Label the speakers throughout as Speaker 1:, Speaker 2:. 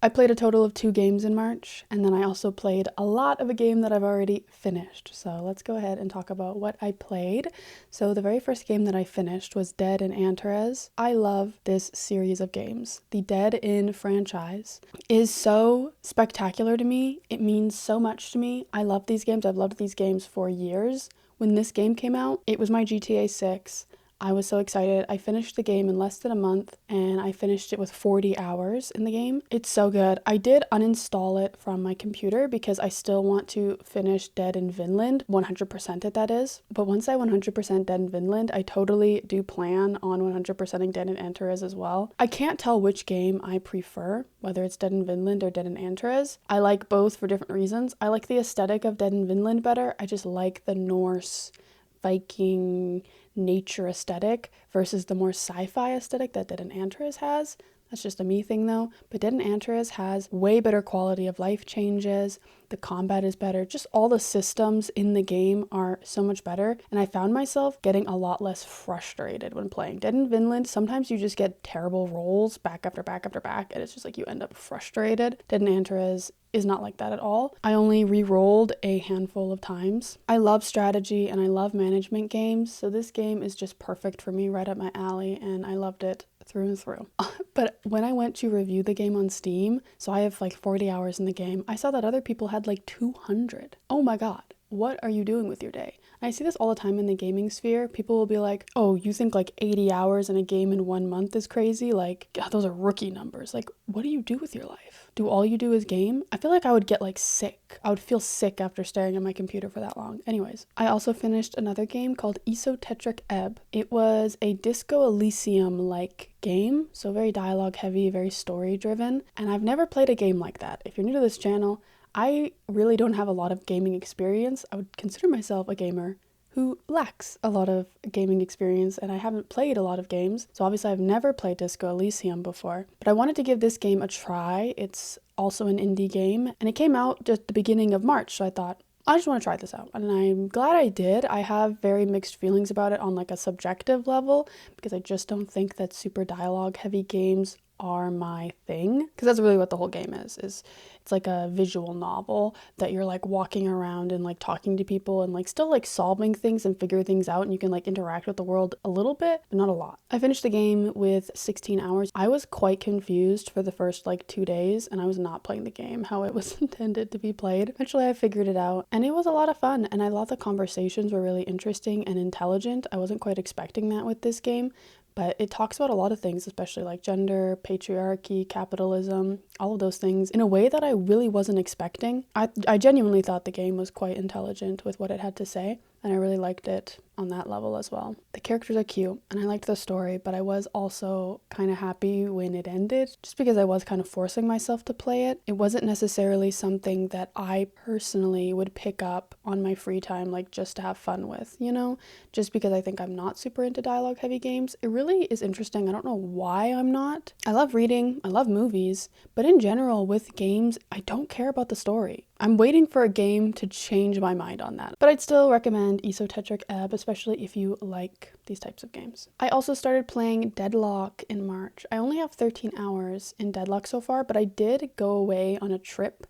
Speaker 1: I played a total of 2 games in March, and then I also played a lot of a game that I've already finished. So let's go ahead and talk about what I played. So the very first game that I finished was Dead in Antares. I love this series of games. The Dead in franchise is so spectacular to me. It means so much to me. I love these games. I've loved these games for years. When this game came out, it was my GTA 6. I was so excited. I finished the game in less than a month, and I finished it with 40 hours in the game. It's so good. I did uninstall it from my computer because I still want to finish Dead in Vinland, 100% it that is. But once I 100% Dead in Vinland, I totally do plan on 100%ing Dead in Antares as well. I can't tell which game I prefer, whether it's Dead in Vinland or Dead in Antares. I like both for different reasons. I like the aesthetic of Dead in Vinland better. I just like the Norse Viking nature aesthetic versus the more sci-fi aesthetic that Dead in Antares has. That's just a me thing though. But Dead in Antares has way better quality of life changes. The combat is better. Just all the systems in the game are so much better. And I found myself getting a lot less frustrated when playing. Dead in Vinland, sometimes you just get terrible rolls back after back after back, and it's just like you end up frustrated. Dead in Antares is not like that at all. I only re-rolled a handful of times. I love strategy and I love management games, so this game is just perfect for me, right up my alley, and I loved it through and through. But when I went to review the game on Steam, so I have like 40 hours in the game, I saw that other people had like 200. Oh my god. What are you doing with your day? And I see this all the time in the gaming sphere. People will be like, oh, you think like 80 hours in a game in 1 month is crazy? Like, God, those are rookie numbers. Like, what do you do with your life? Do all you do is game? I feel like I would get like sick. I would feel sick after staring at my computer for that long. Anyways, I also finished another game called Esoteric Ebb. It was a Disco Elysium-like game, so very dialogue heavy, very story driven, and I've never played a game like that. If you're new to this channel, I really don't have a lot of gaming experience. I would consider myself a gamer who lacks a lot of gaming experience, and I haven't played a lot of games, so obviously I've never played Disco Elysium before. But I wanted to give this game a try. It's also an indie game, and it came out just the beginning of March, so I thought, I just want to try this out, and I'm glad I did. I have very mixed feelings about it on like a subjective level, because I just don't think that super dialogue heavy games are my thing, because that's really what the whole game is it's like a visual novel that you're like walking around and like talking to people and like still like solving things and figure things out, and you can like interact with the world a little bit, but not a lot. I finished the game with 16 hours. I was quite confused for the first like 2 days, and I was not playing the game how it was intended to be played. Eventually I figured it out, and it was a lot of fun, and I thought the conversations were really interesting and intelligent. I wasn't quite expecting that with this game, but it talks about a lot of things, especially like gender, patriarchy, capitalism, all of those things in a way that I really wasn't expecting. I genuinely thought the game was quite intelligent with what it had to say, and I really liked it on that level as well. The characters are cute, and I liked the story, but I was also kind of happy when it ended, just because I was kind of forcing myself to play it. It wasn't necessarily something that I personally would pick up on my free time, like just to have fun with, you know? Just because I think I'm not super into dialogue heavy games. It really is interesting. I don't know why I'm not. I love reading, I love movies, but in general with games, I don't care about the story. I'm waiting for a game to change my mind on that. But I'd still recommend Esoteric Ebb, especially if you like these types of games. I also started playing Deadlock in March. I only have 13 hours in Deadlock so far, but I did go away on a trip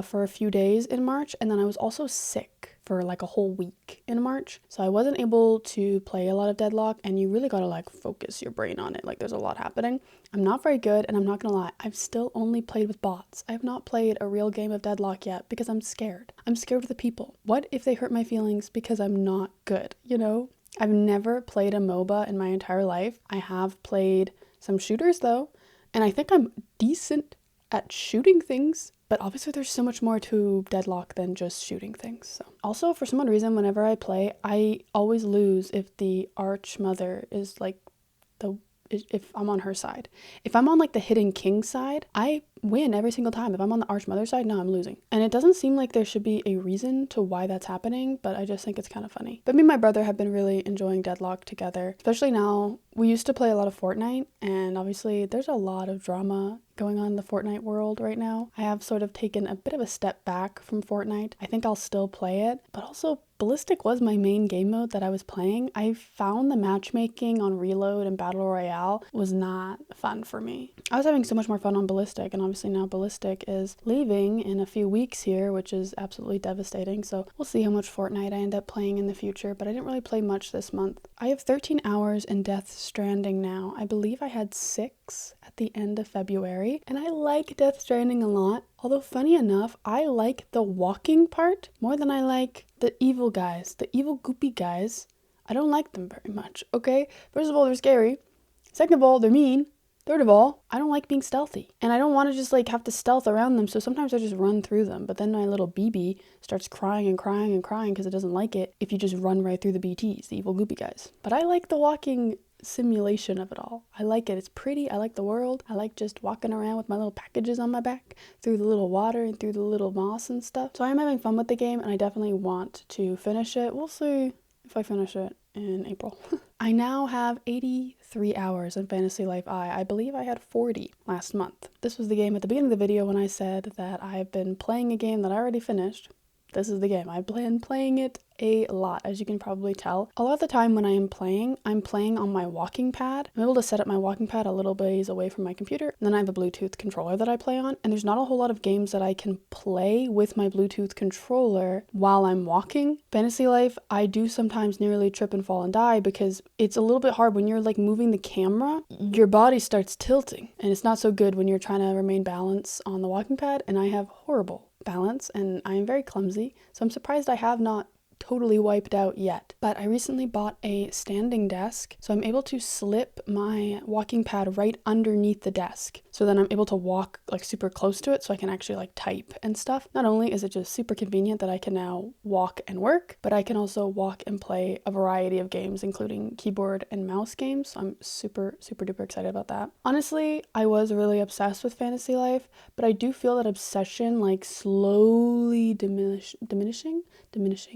Speaker 1: for a few days in March, and then I was also sick for like a whole week in March, so I wasn't able to play a lot of Deadlock, and you really gotta like focus your brain on it. Like there's a lot happening. I'm not very good, and I'm not gonna lie, I've still only played with bots. I have not played a real game of Deadlock yet because I'm scared. I'm scared of the people. What if they hurt my feelings because I'm not good, you know? I've never played a MOBA in my entire life. I have played some shooters though, and I think I'm decent at shooting things, but obviously there's so much more to Deadlock than just shooting things. So also, for some odd reason, whenever I play, I always lose if the Archmother is like if I'm on her side. If I'm on like the Hidden King side, I win every single time. If I'm on the Archmother side, no, I'm losing. And it doesn't seem like there should be a reason to why that's happening, but I just think it's kind of funny. But me and my brother have been really enjoying Deadlock together, especially now. We used to play a lot of Fortnite, and obviously there's a lot of drama going on in the Fortnite world right now. I have sort of taken a bit of a step back from Fortnite. I think I'll still play it, but also Ballistic was my main game mode that I was playing. I found the matchmaking on Reload and Battle Royale was not fun for me. I was having so much more fun on Ballistic, and obviously now Ballistic is leaving in a few weeks here, which is absolutely devastating. So we'll see how much Fortnite I end up playing in the future, but I didn't really play much this month. I have 13 hours in Death Stranding now. I believe I had 6 at the end of February, and I like Death Stranding a lot. Although funny enough, I like the walking part more than I like the evil guys, the evil goopy guys. I don't like them very much, okay? First of all, they're scary. Second of all, they're mean. Third of all, I don't like being stealthy. And I don't want to just like have to stealth around them, so sometimes I just run through them. But then my little BB starts crying and crying and crying because it doesn't like it if you just run right through the BTs, the evil goopy guys. But I like the walking simulation of it all. I like it. It's pretty. I like the world. I like just walking around with my little packages on my back through the little water and through the little moss and stuff. So I'm having fun with the game, and I definitely want to finish it. We'll see if I finish it in April. I now have 83 hours in Fantasy Life I. I believe I had 40 last month. This was the game at the beginning of the video when I said that I've been playing a game that I already finished. This is the game. I've been playing it a lot, as you can probably tell. A lot of the time when I'm playing on my walking pad. I'm able to set up my walking pad a little ways away from my computer, and then I have a Bluetooth controller that I play on, and there's not a whole lot of games that I can play with my Bluetooth controller while I'm walking. Fantasy Life, I do sometimes nearly trip and fall and die because it's a little bit hard when you're like moving the camera, your body starts tilting, and it's not so good when you're trying to remain balanced on the walking pad, and I have horrible balance and I am very clumsy, so I'm surprised I have not totally wiped out yet. But I recently bought a standing desk, so I'm able to slip my walking pad right underneath the desk, so then I'm able to walk like super close to it so I can actually like type and stuff. Not only is it just super convenient that I can now walk and work, but I can also walk and play a variety of games, including keyboard and mouse games. So I'm super duper excited about that. Honestly, I was really obsessed with Fantasy Life, but I do feel that obsession like slowly diminishing,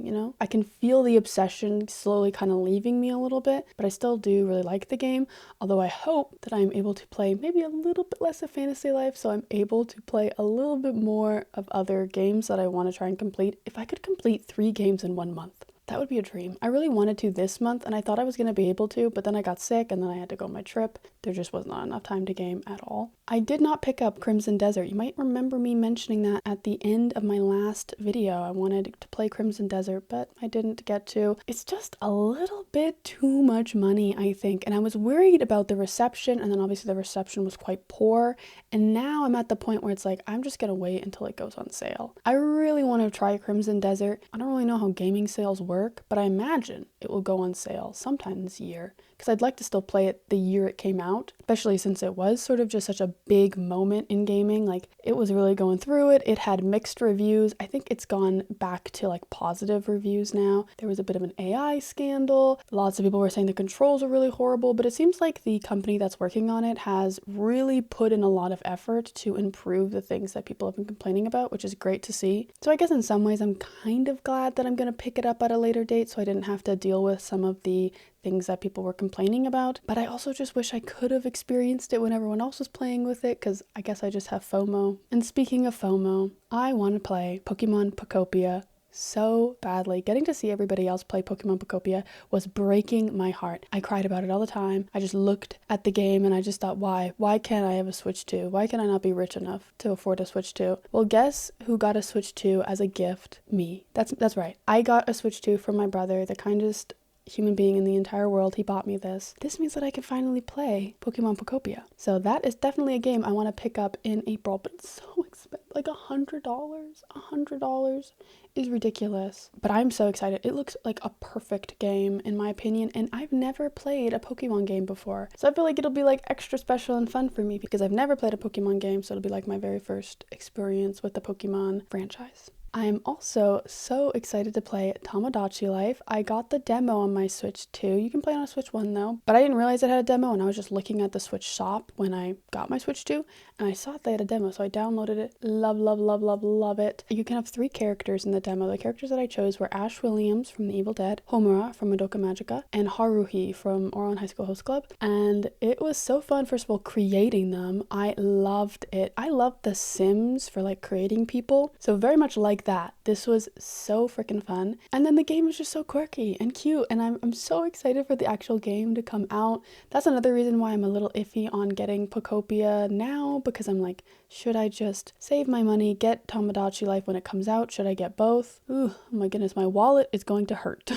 Speaker 1: you know? I can feel the obsession slowly kind of leaving me a little bit, but I still do really like the game, although I hope that I'm able to play maybe a little bit less of Fantasy Life, so I'm able to play a little bit more of other games that I want to try and complete. If I could complete 3 games in 1 month, that would be a dream. I really wanted to this month, and I thought I was going to be able to, but then I got sick, and then I had to go on my trip. There just was not enough time to game at all. I did not pick up Crimson Desert. You might remember me mentioning that at the end of my last video. I wanted to play Crimson Desert, but I didn't get to. It's just a little bit too much money, I think, and I was worried about the reception, and then obviously the reception was quite poor, and now I'm at the point where it's like, I'm just going to wait until it goes on sale. I really want to try Crimson Desert. I don't really know how gaming sales work, but I imagine it will go on sale sometime this year, because I'd like to still play it the year it came out, especially since it was sort of just such a big moment in gaming. Like, it was really going through it. It had mixed reviews. I think it's gone back to like positive reviews now. There was a bit of an AI scandal. Lots of people were saying the controls are really horrible, but it seems like the company that's working on it has really put in a lot of effort to improve the things that people have been complaining about, which is great to see. So I guess in some ways I'm kind of glad that I'm going to pick it up at a later date so I didn't have to deal with some of the things that people were complaining about. But I also just wish I could have experienced it when everyone else was playing with it, because I guess I just have FOMO. And speaking of FOMO, I want to play Pokemon Pokopia so badly. Getting to see everybody else play Pokemon Pokopia was breaking my heart. I cried about it all the time. I just looked at the game and I just thought, why? Why can't I have a Switch 2? Why can I not be rich enough to afford a Switch 2? Well, guess who got a Switch 2 as a gift? Me. That's right. I got a Switch 2 from my brother, the kindest human being in the entire world. He bought me this. This means that I can finally play Pokemon Pokopia. So that is definitely a game I want to pick up in April, but it's so expensive. Like $100. $100 is ridiculous. But I'm so excited. It looks like a perfect game in my opinion, and I've never played a Pokemon game before. So I feel like it'll be like extra special and fun for me because I've never played a Pokemon game, so it'll be like my very first experience with the Pokemon franchise. I am also so excited to play Tomodachi Life. I got the demo on my Switch 2. You can play on a Switch 1 though, but I didn't realize it had a demo, and I was just looking at the Switch shop when I got my Switch 2, and I saw they had a demo, so I downloaded it. Love, love, love, love, love it. You can have 3 characters in the demo. The characters that I chose were Ash Williams from The Evil Dead, Homura from Madoka Magica, and Haruhi from Ouran High School Host Club. And it was so fun, first of all, creating them. I loved it. I loved The Sims for like creating people, so very much like that. This was so freaking fun. And then the game was just so quirky and cute, and I'm so excited for the actual game to come out. That's another reason why I'm a little iffy on getting Pokopia now, because I'm like, should I just save my money, get Tomodachi Life when it comes out? Should I get both? Ooh, oh my goodness, my wallet is going to hurt.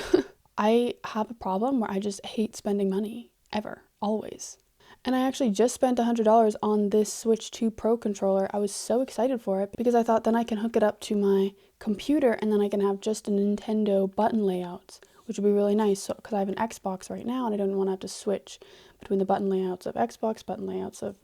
Speaker 1: I have a problem where I just hate spending money, ever, always. And I actually just spent $100 on this Switch 2 Pro controller. I was so excited for it because I thought then I can hook it up to my computer and then I can have just a Nintendo button layouts, which would be really nice. So, because I have an Xbox right now and I don't want to have to switch between the button layouts of Xbox, button layouts of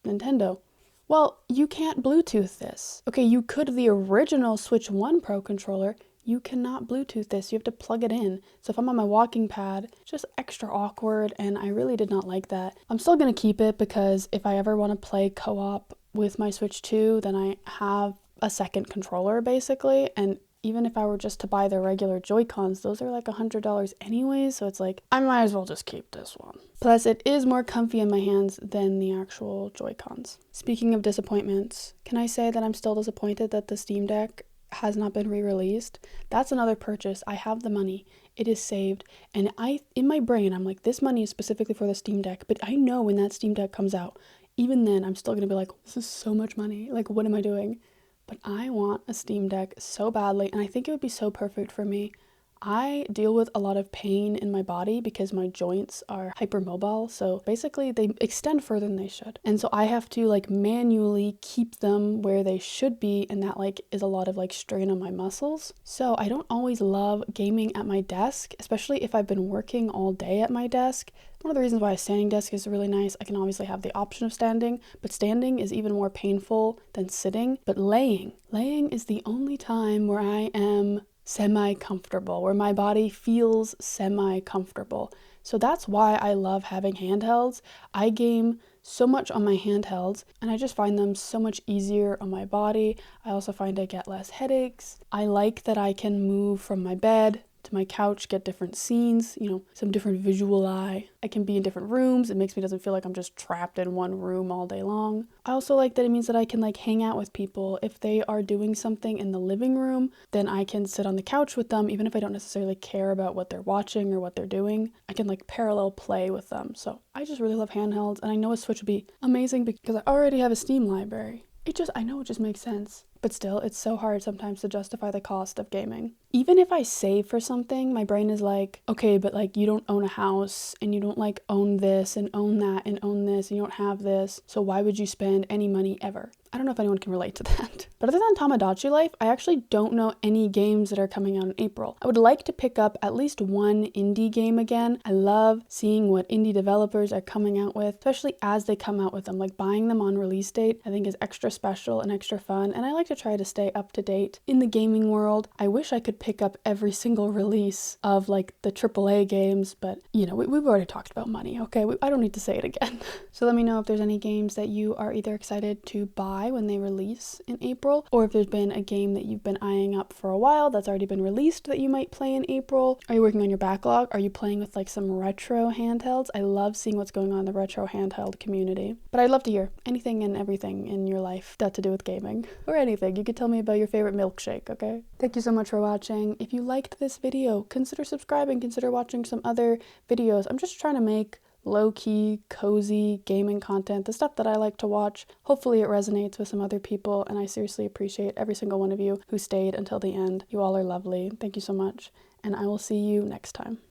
Speaker 1: Nintendo. Well, you can't Bluetooth this. Okay, you could the original Switch 1 Pro controller. You cannot Bluetooth this. You have to plug it in. So if I'm on my walking pad, it's just extra awkward, and I really did not like that. I'm still going to keep it because if I ever want to play co-op with my Switch 2, then I have a second controller basically, and even if I were just to buy the regular Joy-Cons, those are like $100 anyways, so it's like, I might as well just keep this one. Plus, it is more comfy in my hands than the actual Joy-Cons. Speaking of disappointments, can I say that I'm still disappointed that the Steam Deck has not been re-released? That's another purchase. I have the money. It is saved. And in my brain, I'm like, this money is specifically for the Steam Deck. But I know when that Steam Deck comes out, even then, I'm still going to be like, this is so much money. Like, what am I doing? But I want a Steam Deck so badly. And I think it would be so perfect for me. I deal with a lot of pain in my body because my joints are hypermobile, so basically they extend further than they should. And so I have to like manually keep them where they should be, and that like is a lot of like strain on my muscles. So I don't always love gaming at my desk, especially if I've been working all day at my desk. One of the reasons why a standing desk is really nice, I can obviously have the option of standing, but standing is even more painful than sitting. But laying is the only time where I am semi-comfortable, where my body feels semi-comfortable. So that's why I love having handhelds. I game so much on my handhelds, and I just find them so much easier on my body. I also find I get less headaches. I like that I can move from my bed to my couch, get different scenes, some different visual eye. I can be in different rooms. It makes me doesn't feel like I'm just trapped in one room all day long. I also like that it means that I can like hang out with people. If they are doing something in the living room, then I can sit on the couch with them, even if I don't necessarily care about what they're watching or what they're doing. I can like parallel play with them. So I just really love handhelds, and I know a Switch would be amazing because I already have a Steam library. I know it just makes sense. But still, it's so hard sometimes to justify the cost of gaming. Even if I save for something, my brain is like, okay, but like you don't own a house and you don't like own this and own that and own this and you don't have this. So why would you spend any money ever? I don't know if anyone can relate to that. But other than Tomodachi Life, I actually don't know any games that are coming out in April. I would like to pick up at least one indie game again. I love seeing what indie developers are coming out with, especially as they come out with them. Like buying them on release date, I think is extra special and extra fun. And I like to try to stay up to date in the gaming world. I wish I could pick up every single release of like the AAA games, but we've already talked about money, okay? I don't need to say it again. So let me know if there's any games that you are either excited to buy when they release in April, or if there's been a game that you've been eyeing up for a while that's already been released that you might play in April. Are you working on your backlog? Are you playing with like some retro handhelds? I love seeing what's going on in the retro handheld community. But I'd love to hear anything and everything in your life that to do with gaming, or anything. You could tell me about your favorite milkshake, okay? Thank you so much for watching. If you liked this video, consider subscribing, consider watching some other videos. I'm just trying to make low-key, cozy gaming content, the stuff that I like to watch. Hopefully it resonates with some other people, and I seriously appreciate every single one of you who stayed until the end. You all are lovely. Thank you so much, and I will see you next time.